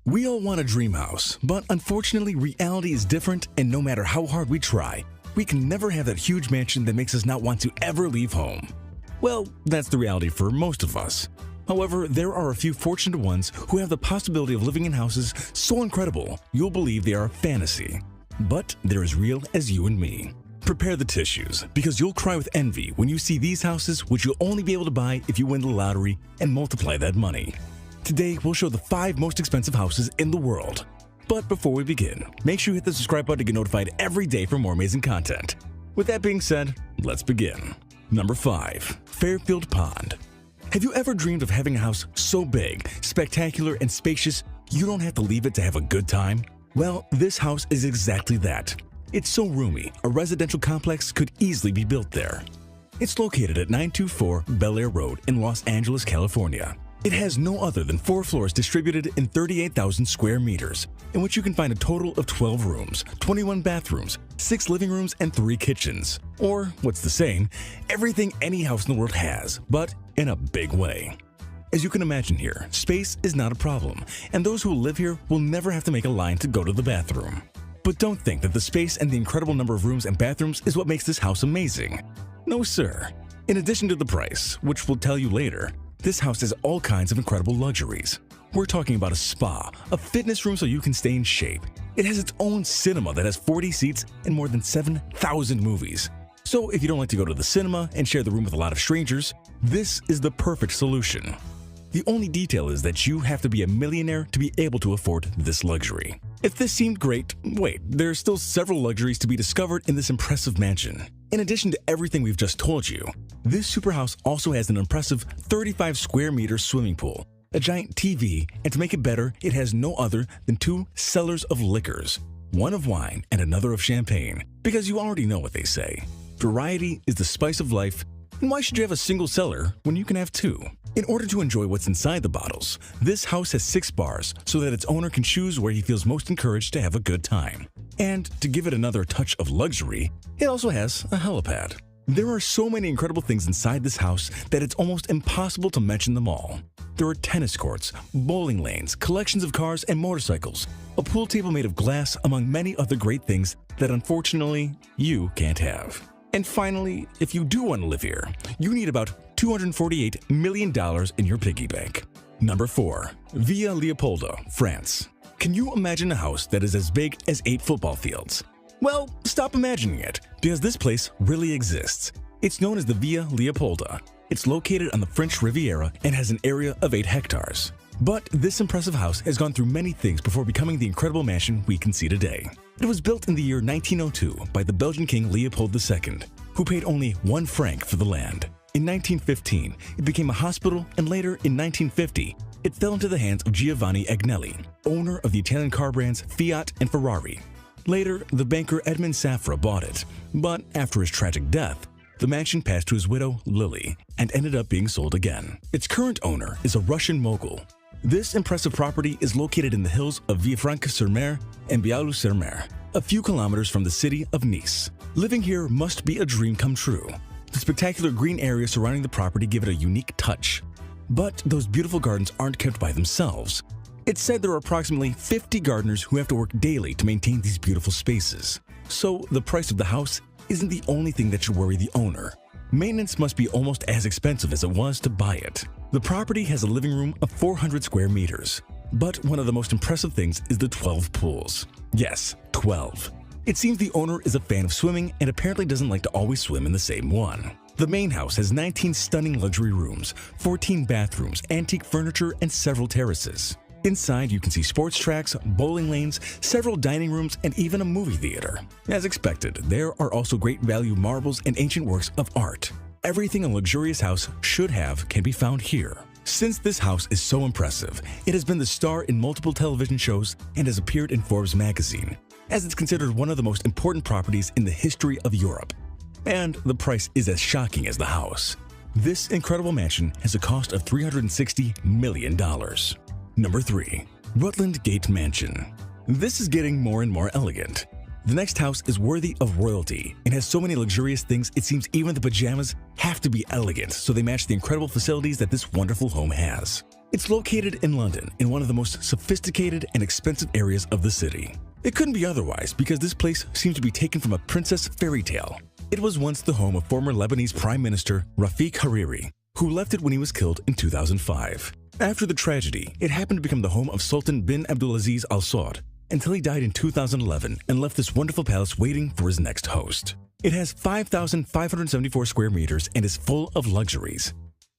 We all want a dream house, but unfortunately reality is different, and no matter how hard we try, we can never have that huge mansion that makes us not want to ever leave home. Well, that's the reality for most of us. However, there are a few fortunate ones who have the possibility of living in houses so incredible you'll believe they are a fantasy. But they're as real as you and me. Prepare the tissues, because you'll cry with envy when you see these houses, which you'll only be able to buy if you win the lottery and multiply that money. Today, we'll show the 5 most expensive houses in the world. But before we begin, make sure you hit the subscribe button to get notified every day for more amazing content. With that being said, let's begin. Number 5. Fairfield Pond. Have you ever dreamed of having a house so big, spectacular, and spacious you don't have to leave it to have a good time? Well, this house is exactly that. It's so roomy, a residential complex could easily be built there. It's located at 924 Bel Air Road in Los Angeles, California. It has no other than 4 floors distributed in 38,000 square meters, in which you can find a total of 12 rooms, 21 bathrooms, 6 living rooms, and 3 kitchens. Or, what's the same, everything any house in the world has, but in a big way. As you can imagine here, space is not a problem, and those who live here will never have to make a line to go to the bathroom. But don't think that the space and the incredible number of rooms and bathrooms is what makes this house amazing. No, sir. In addition to the price, which we'll tell you later, this house has all kinds of incredible luxuries. We're talking about a spa, a fitness room so you can stay in shape. It has its own cinema that has 40 seats and more than 7,000 movies. So if you don't like to go to the cinema and share the room with a lot of strangers, this is the perfect solution. The only detail is that you have to be a millionaire to be able to afford this luxury. If this seemed great, wait, there are still several luxuries to be discovered in this impressive mansion. In addition to everything we've just told you, this superhouse also has an impressive 35 square meter swimming pool, a giant TV, and to make it better, it has no other than 2 cellars of liquors, one of wine and another of champagne, because you already know what they say. Variety is the spice of life, and why should you have a single cellar when you can have 2? In order to enjoy what's inside the bottles, this house has 6 bars so that its owner can choose where he feels most encouraged to have a good time. And to give it another touch of luxury, it also has a helipad. There are so many incredible things inside this house that it's almost impossible to mention them all. There are tennis courts, bowling lanes, collections of cars and motorcycles, a pool table made of glass, among many other great things that unfortunately you can't have. And finally, if you do want to live here, you need about $248 million in your piggy bank. Number 4. Villa Leopolda, France. Can you imagine a house that is as big as 8 football fields? Well, stop imagining it, because this place really exists. It's known as the Villa Leopolda. It's located on the French Riviera and has an area of 8 hectares. But this impressive house has gone through many things before becoming the incredible mansion we can see today. It was built in the year 1902 by the Belgian King Leopold II, who paid only 1 franc for the land. In 1915, it became a hospital, and later in 1950, it fell into the hands of Giovanni Agnelli, owner of the Italian car brands Fiat and Ferrari. Later, the banker Edmond Safra bought it, but after his tragic death, the mansion passed to his widow, Lily, and ended up being sold again. Its current owner is a Russian mogul. This impressive property is located in the hills of Villefranche-sur-Mer and Bialou-sur-Mer, a few kilometers from the city of Nice. Living here must be a dream come true. The spectacular green areas surrounding the property give it a unique touch. But those beautiful gardens aren't kept by themselves. It's said there are approximately 50 gardeners who have to work daily to maintain these beautiful spaces. So the price of the house isn't the only thing that should worry the owner. Maintenance must be almost as expensive as it was to buy it. The property has a living room of 400 square meters. But one of the most impressive things is the 12 pools. Yes, 12. It seems the owner is a fan of swimming and apparently doesn't like to always swim in the same one. The main house has 19 stunning luxury rooms, 14 bathrooms, antique furniture, and several terraces. Inside, you can see sports tracks, bowling lanes, several dining rooms, and even a movie theater. As expected, there are also great value marbles and ancient works of art. Everything a luxurious house should have can be found here. Since this house is so impressive, it has been the star in multiple television shows and has appeared in Forbes magazine, as it's considered one of the most important properties in the history of Europe. And the price is as shocking as the house. This incredible mansion has a cost of $360 million. Number 3. Rutland Gate Mansion. This is getting more and more elegant. The next house is worthy of royalty and has so many luxurious things it seems even the pajamas have to be elegant so they match the incredible facilities that this wonderful home has. It's located in London, in one of the most sophisticated and expensive areas of the city. It couldn't be otherwise because this place seems to be taken from a princess fairy tale. It was once the home of former Lebanese Prime Minister Rafik Hariri, who left it when he was killed in 2005. After the tragedy, it happened to become the home of Sultan bin Abdulaziz Al Saud until he died in 2011 and left this wonderful palace waiting for his next host. It has 5,574 square meters and is full of luxuries.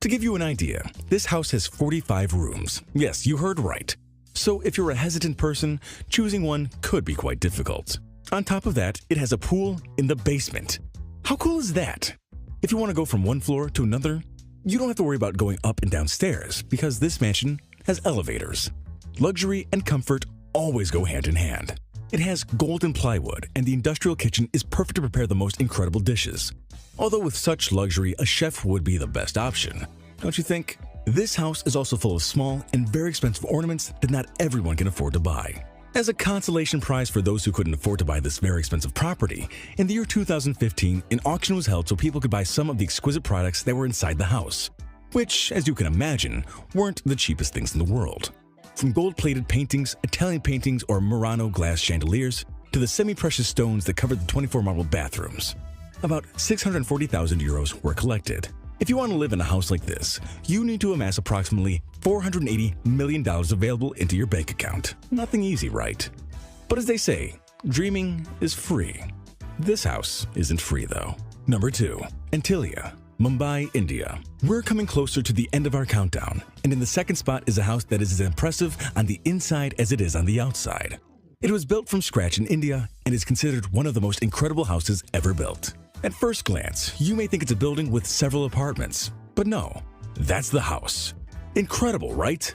To give you an idea, this house has 45 rooms. Yes, you heard right. So if you're a hesitant person, choosing one could be quite difficult. On top of that, it has a pool in the basement. How cool is that? If you want to go from one floor to another, you don't have to worry about going up and down stairs because this mansion has elevators. Luxury and comfort always go hand in hand. It has golden plywood, and the industrial kitchen is perfect to prepare the most incredible dishes. Although with such luxury, a chef would be the best option, don't you think? This house is also full of small and very expensive ornaments that not everyone can afford to buy. As a consolation prize for those who couldn't afford to buy this very expensive property, in the year 2015, an auction was held so people could buy some of the exquisite products that were inside the house, which, as you can imagine, weren't the cheapest things in the world. From gold-plated paintings, Italian paintings, or Murano glass chandeliers, to the semi-precious stones that covered the 24 marble bathrooms. About 640,000 euros were collected. If you want to live in a house like this, you need to amass approximately $480 million available into your bank account. Nothing easy, right? But as they say, dreaming is free. This house isn't free, though. Number 2. Antilia, Mumbai, India. We're coming closer to the end of our countdown, and in the second spot is a house that is as impressive on the inside as it is on the outside. It was built from scratch in India and is considered one of the most incredible houses ever built. At first glance, you may think it's a building with several apartments, but no, that's the house. Incredible, right?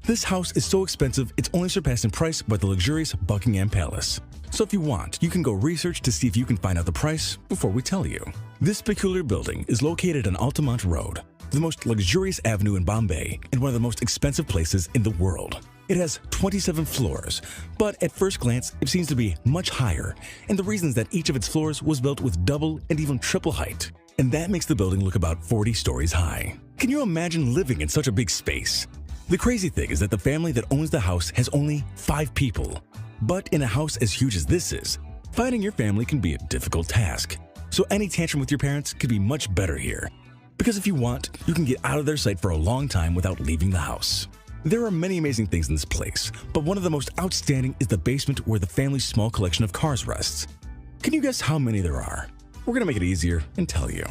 This house is so expensive it's only surpassed in price by the luxurious Buckingham Palace. So if you want, you can go research to see if you can find out the price before we tell you. This peculiar building is located on Altamont Road, the most luxurious avenue in Bombay and one of the most expensive places in the world. It has 27 floors, but at first glance, it seems to be much higher, and the reason is that each of its floors was built with double and even triple height, and that makes the building look about 40 stories high. Can you imagine living in such a big space? The crazy thing is that the family that owns the house has only 5 people. But in a house as huge as this is, finding your family can be a difficult task. So any tantrum with your parents could be much better here. Because if you want, you can get out of their sight for a long time without leaving the house. There are many amazing things in this place, but one of the most outstanding is the basement where the family's small collection of cars rests. Can you guess how many there are? We're gonna make it easier and tell you.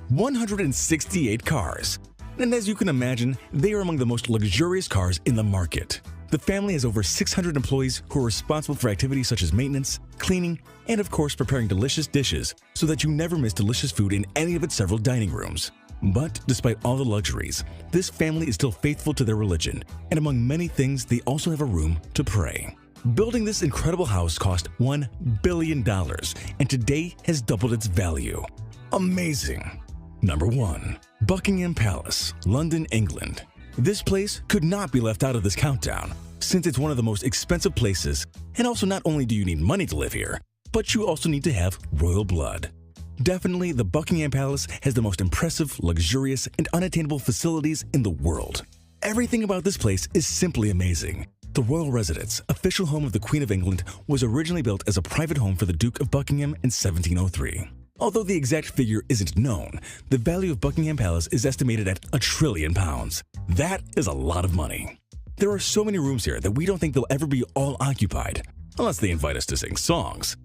168 cars. And as you can imagine, they are among the most luxurious cars in the market. The family has over 600 employees who are responsible for activities such as maintenance, cleaning, and of course preparing delicious dishes so that you never miss delicious food in any of its several dining rooms. But despite all the luxuries, this family is still faithful to their religion, and among many things, they also have a room to pray. Building this incredible house cost $1 billion and today has doubled its value. Amazing! Number 1. Buckingham Palace, London, England. This place could not be left out of this countdown, since it's one of the most expensive places, and also not only do you need money to live here, but you also need to have royal blood. Definitely, the Buckingham Palace has the most impressive, luxurious, and unattainable facilities in the world. Everything about this place is simply amazing. The royal residence, official home of the Queen of England, was originally built as a private home for the Duke of Buckingham in 1703. Although the exact figure isn't known, the value of Buckingham Palace is estimated at £1 trillion. That is a lot of money. There are so many rooms here that we don't think they'll ever be all occupied, unless they invite us to sing songs.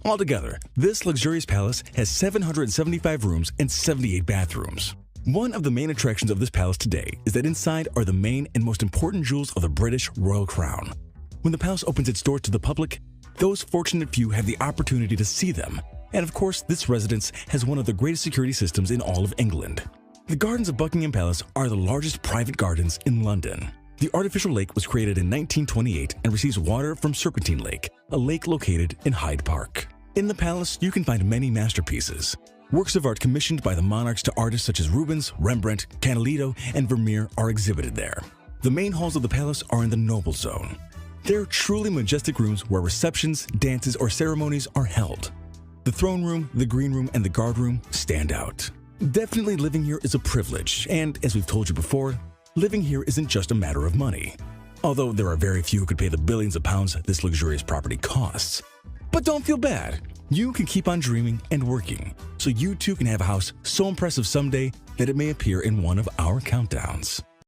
Altogether, this luxurious palace has 775 rooms and 78 bathrooms. One of the main attractions of this palace today is that inside are the main and most important jewels of the British royal crown. When the palace opens its doors to the public, those fortunate few have the opportunity to see them. And of course, this residence has one of the greatest security systems in all of England. The gardens of Buckingham Palace are the largest private gardens in London. The artificial lake was created in 1928 and receives water from Serpentine Lake, a lake located in Hyde Park. In the palace, you can find many masterpieces. Works of art commissioned by the monarchs to artists such as Rubens, Rembrandt, Candilejo, and Vermeer are exhibited there. The main halls of the palace are in the noble zone. They're truly majestic rooms where receptions, dances, or ceremonies are held. The throne room, the green room, and the guard room stand out. Definitely living here is a privilege, and as we've told you before, living here isn't just a matter of money, although there are very few who could pay the billions of pounds this luxurious property costs. But don't feel bad. You can keep on dreaming and working, so you too can have a house so impressive someday that it may appear in one of our countdowns.